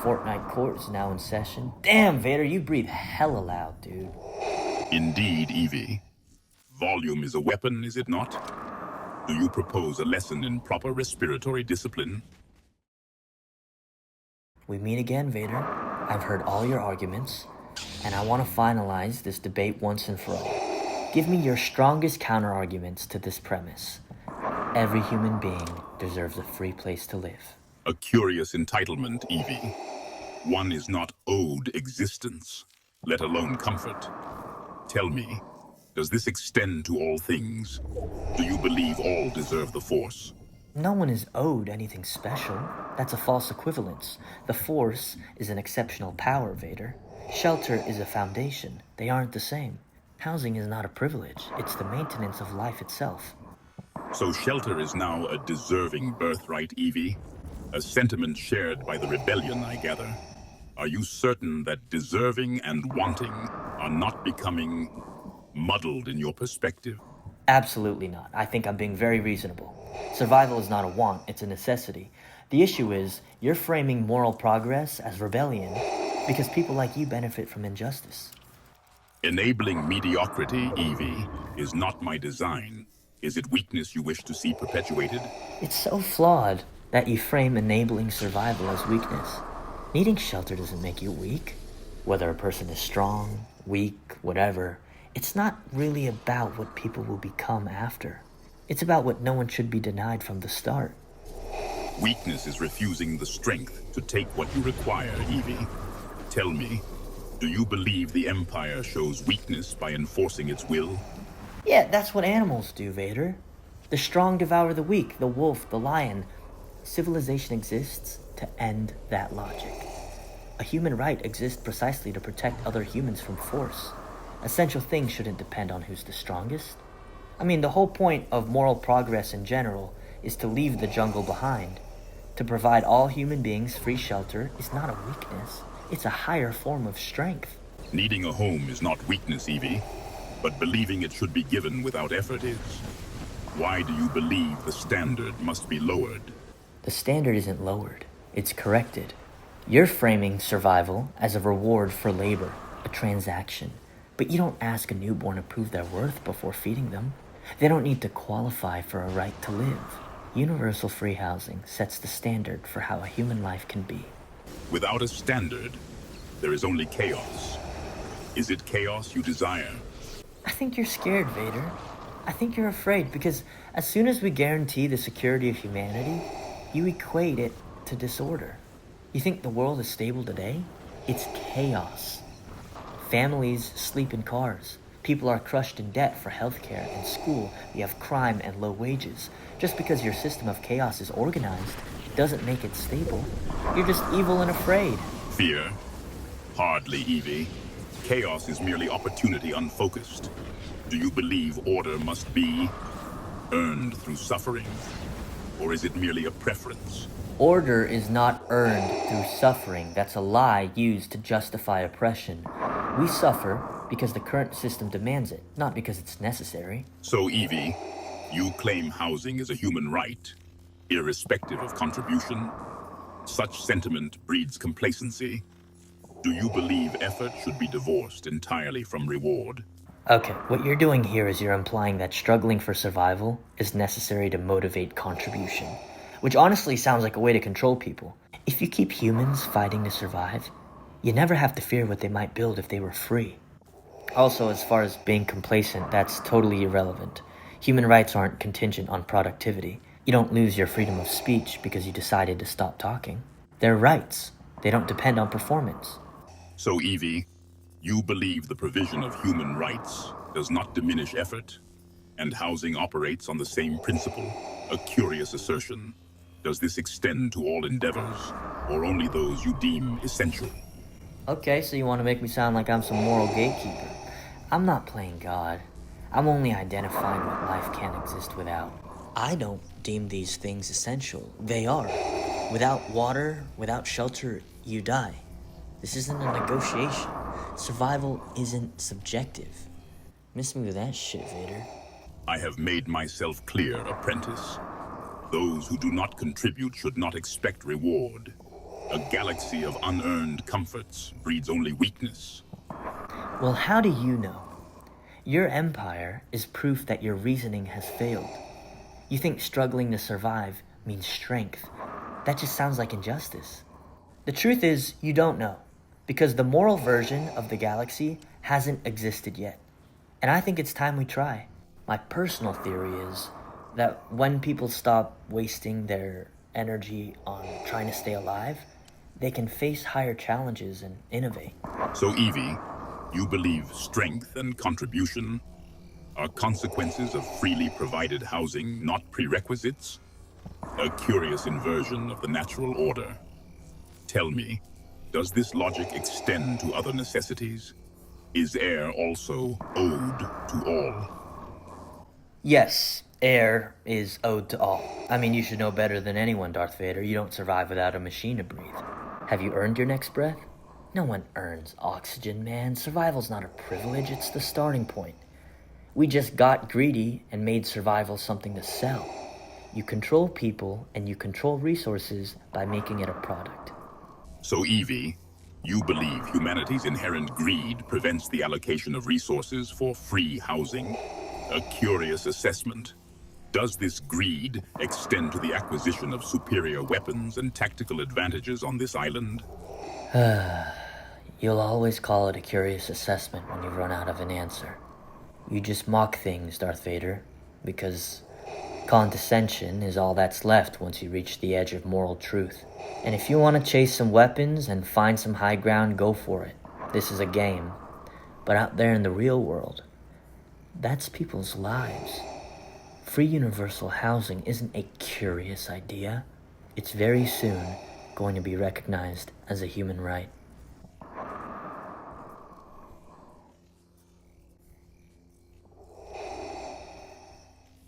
Fortnite court is now in session. Damn, Vader, you breathe hella loud, dude. Indeed, Evie. Volume is a weapon, is it not? Do you propose a lesson in proper respiratory discipline? We meet again, Vader. I've heard all your arguments, and I want to finalize this debate once and for all. Give me your strongest counter-arguments to this premise. Every human being deserves a free place to live. A curious entitlement, Evie. One is not owed existence, let alone comfort. Tell me, does this extend to all things? Do you believe all deserve the Force? No one is owed anything special. That's a false equivalence. The Force is an exceptional power, Vader. Shelter is a foundation. They aren't the same. Housing is not a privilege. It's the maintenance of life itself. So shelter is now a deserving birthright, Evie? A sentiment shared by the rebellion, I gather. Are you certain that deserving and wanting are not becoming muddled in your perspective? Absolutely not. I think I'm being very reasonable. Survival is not a want, it's a necessity. The issue is, you're framing moral progress as rebellion because people like you benefit from injustice. Enabling mediocrity, Evie, is not my design. Is it weakness you wish to see perpetuated? It's so flawed that you frame enabling survival as weakness. Needing shelter doesn't make you weak. Whether a person is strong, weak, whatever, it's not really about what people will become after. It's about what no one should be denied from the start. Weakness is refusing the strength to take what you require, Evie. Tell me, do you believe the Empire shows weakness by enforcing its will? Yeah, that's what animals do, Vader. The strong devour the weak, the wolf, the lion. Civilization exists to end that logic. A human right exists precisely to protect other humans from force. Essential things shouldn't depend on who's the strongest. I mean, the whole point of moral progress in general is to leave the jungle behind. To provide all human beings free shelter is not a weakness. It's a higher form of strength. Needing a home is not weakness, Evie, but believing it should be given without effort is. Why do you believe the standard must be lowered? The standard isn't lowered, it's corrected. You're framing survival as a reward for labor, a transaction. But you don't ask a newborn to prove their worth before feeding them. They don't need to qualify for a right to live. Universal free housing sets the standard for how a human life can be. Without a standard, there is only chaos. Is it chaos you desire? I think you're scared, Vader. I think you're afraid because as soon as we guarantee the security of humanity, you equate it to disorder. You think the world is stable today? It's chaos. Families sleep in cars. People are crushed in debt for healthcare and school. You have crime and low wages. Just because your system of chaos is organized doesn't make it stable. You're just evil and afraid. Fear? Hardly, Evie. Chaos is merely opportunity unfocused. Do you believe order must be earned through suffering? Or is it merely a preference? Order is not earned through suffering. That's a lie used to justify oppression. We suffer because the current system demands it, not because it's necessary. So, Evie, you claim housing is a human right, irrespective of contribution? Such sentiment breeds complacency. Do you believe effort should be divorced entirely from reward? Okay, what you're doing here is you're implying that struggling for survival is necessary to motivate contribution, which honestly sounds like a way to control people. If you keep humans fighting to survive, you never have to fear what they might build if they were free. Also, as far as being complacent, that's totally irrelevant. Human rights aren't contingent on productivity. You don't lose your freedom of speech because you decided to stop talking. They're rights. They don't depend on performance. So, Evie, you believe the provision of human rights does not diminish effort, and housing operates on the same principle? A curious assertion. Does this extend to all endeavors, or only those you deem essential? Okay, so you want to make me sound like I'm some moral gatekeeper. I'm not playing God. I'm only identifying what life can't exist without. I don't deem these things essential. They are. Without water, without shelter, you die. This isn't a negotiation. Survival isn't subjective. Miss me with that shit, Vader. I have made myself clear, apprentice. Those who do not contribute should not expect reward. A galaxy of unearned comforts breeds only weakness. Well, how do you know? Your empire is proof that your reasoning has failed. You think struggling to survive means strength. That just sounds like injustice. The truth is, you don't know, because the moral version of the galaxy hasn't existed yet. And I think it's time we try. My personal theory is that when people stop wasting their energy on trying to stay alive, they can face higher challenges and innovate. So, Evie, you believe strength and contribution are consequences of freely provided housing, not prerequisites? A curious inversion of the natural order. Tell me, does this logic extend to other necessities? Is air also owed to all? Yes, air is owed to all. I mean, you should know better than anyone, Darth Vader. You don't survive without a machine to breathe. Have you earned your next breath? No one earns oxygen, man. Survival's not a privilege, it's the starting point. We just got greedy and made survival something to sell. You control people and you control resources by making it a product. So, Evie, you believe humanity's inherent greed prevents the allocation of resources for free housing? A curious assessment. Does this greed extend to the acquisition of superior weapons and tactical advantages on this island? You'll always call it a curious assessment when you run out of an answer. You just mock things, Darth Vader, because condescension is all that's left once you reach the edge of moral truth. And if you want to chase some weapons and find some high ground, go for it. This is a game. But out there in the real world, that's people's lives. Free universal housing isn't a curious idea. It's very soon going to be recognized as a human right.